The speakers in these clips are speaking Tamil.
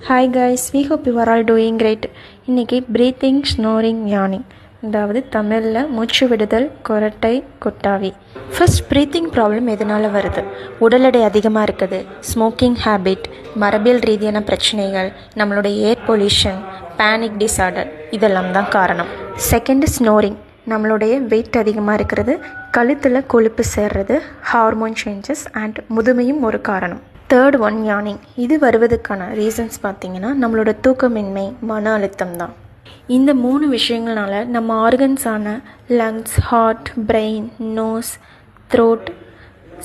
Hi guys, we hope you are all doing great. இன்னைக்கு பிரீத்திங், ஸ்னோரிங், யானிங், அதாவது தமிழில் மூச்சு விடுதல், கொரட்டை, கொட்டாவி. ஃபர்ஸ்ட் பிரீத்திங் ப்ராப்ளம் எதனால் வருது? உடல் எடை அதிகமாக இருக்குது, ஸ்மோக்கிங் ஹேபிட், மரபியல் ரீதியான பிரச்சனைகள், நம்மளுடைய ஏர் பொல்யூஷன், பேனிக் டிஸார்டர், இதெல்லாம் தான் காரணம். செகண்ட் ஸ்னோரிங், நம்மளுடைய வெயிட் அதிகமாக இருக்கிறது, கழுத்தில் கொழுப்பு சேர்றது, ஹார்மோன் சேஞ்சஸ் அண்ட் முதுமையும் ஒரு காரணம். Third one யானிங். இது வருவதுக்கான ரீசன்ஸ் பார்த்திங்கன்னா நம்மளோட தூக்கமின்மை, மன அழுத்தம் தான். இந்த 3 விஷயங்கள்னால நம்ம ஆர்கன்ஸான lungs, heart, brain, nose, throat,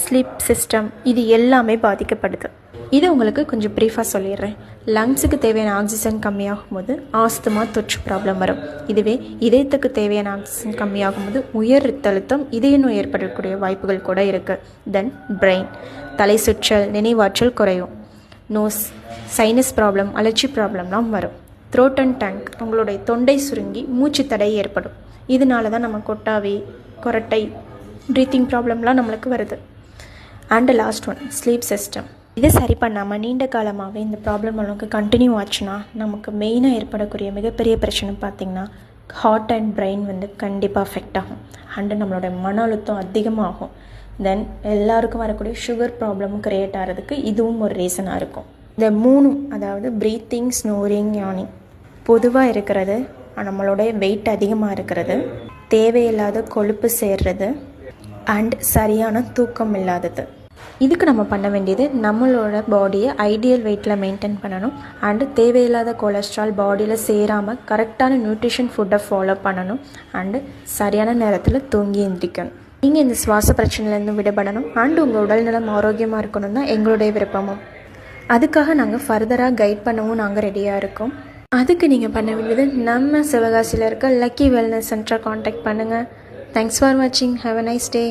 sleep system இது எல்லாமே பாதிக்கப்படுது. இது உங்களுக்கு கொஞ்சம் ப்ரீஃபாக சொல்லிடுறேன். லங்ஸுக்கு தேவையான ஆக்சிஜன் கம்மியாகும் போது ஆஸ்துமா, தொற்று ப்ராப்ளம் வரும். இதுவே இதயத்துக்கு தேவையான ஆக்சிஜன் கம்மியாகும் போது உயர் ரத்த அழுத்தம், இதய நோய் ஏற்படக்கூடிய வாய்ப்புகள் கூட இருக்குது. தென் பிரெயின், தலை சுற்றல், நினைவாற்றல் குறையும். நோஸ், சைனஸ் ப்ராப்ளம், அலர்ஜி ப்ராப்ளம்லாம் வரும். த்ரோட் அண்ட் டேங்க், உங்களுடைய தொண்டை சுருங்கி மூச்சு தடை ஏற்படும். இதனால தான் நம்ம கொட்டாவி, கொரட்டை, ப்ரீத்திங் ப்ராப்ளம்லாம் நம்மளுக்கு வருது. And last one sleep system. இதை சரி பண்ணாமல் நீண்ட காலமாகவே இந்த ப்ராப்ளம் நமக்கு கண்டினியூ ஆச்சுன்னா நமக்கு மெயினாக ஏற்படக்கூடிய மிகப்பெரிய பிரச்சனை பார்த்திங்கன்னா ஹார்ட் அண்ட் பிரெயின் கண்டிப்பாக அஃபெக்ட் ஆகும். அண்டு நம்மளோட மன அழுத்தம் அதிகமாகும். தென் எல்லாருக்கும் வரக்கூடிய சுகர் ப்ராப்ளமும் க்ரியேட் ஆகிறதுக்கு இதுவும் ஒரு ரீசனாக இருக்கும். இந்த 3, அதாவது ப்ரீத்திங், ஸ்னோரிங், யானிங் பொதுவாக இருக்கிறது, நம்மளோட வெயிட் அதிகமாக இருக்கிறது, தேவையில்லாத கொழுப்பு சேர்றது அண்ட் சரியான தூக்கம் இல்லாதது. இதுக்கு நம்ம பண்ண வேண்டியது நம்மளோட பாடியை ஐடியல் வெயிட்டில் மெயின்டைன் பண்ணணும். அண்டு தேவையில்லாத கொலஸ்ட்ரால் பாடியில் சேராமல் கரெக்டான நியூட்ரிஷன் ஃபுட்டை ஃபாலோ பண்ணணும். அண்டு சரியான நேரத்தில் தூங்கி எந்திரிக்கணும். நீங்கள் இந்த சுவாச பிரச்சனையிலேருந்து விடுபடணும் அண்டு உங்கள் உடல்நலம் ஆரோக்கியமாக இருக்கணும் தான் எங்களுடைய விருப்பமும். அதுக்காக நாங்கள் ஃபர்தராக கைட் பண்ணவும் நாங்கள் ரெடியாக இருக்கோம். அதுக்கு நீங்கள் பண்ண வேண்டியது நம்ம சிவகாசியில் இருக்க லக்கி வெல்னஸ் சென்டரை காண்டாக்ட் பண்ணுங்கள். தேங்க்ஸ் ஃபார் வாட்சிங். Have a nice day.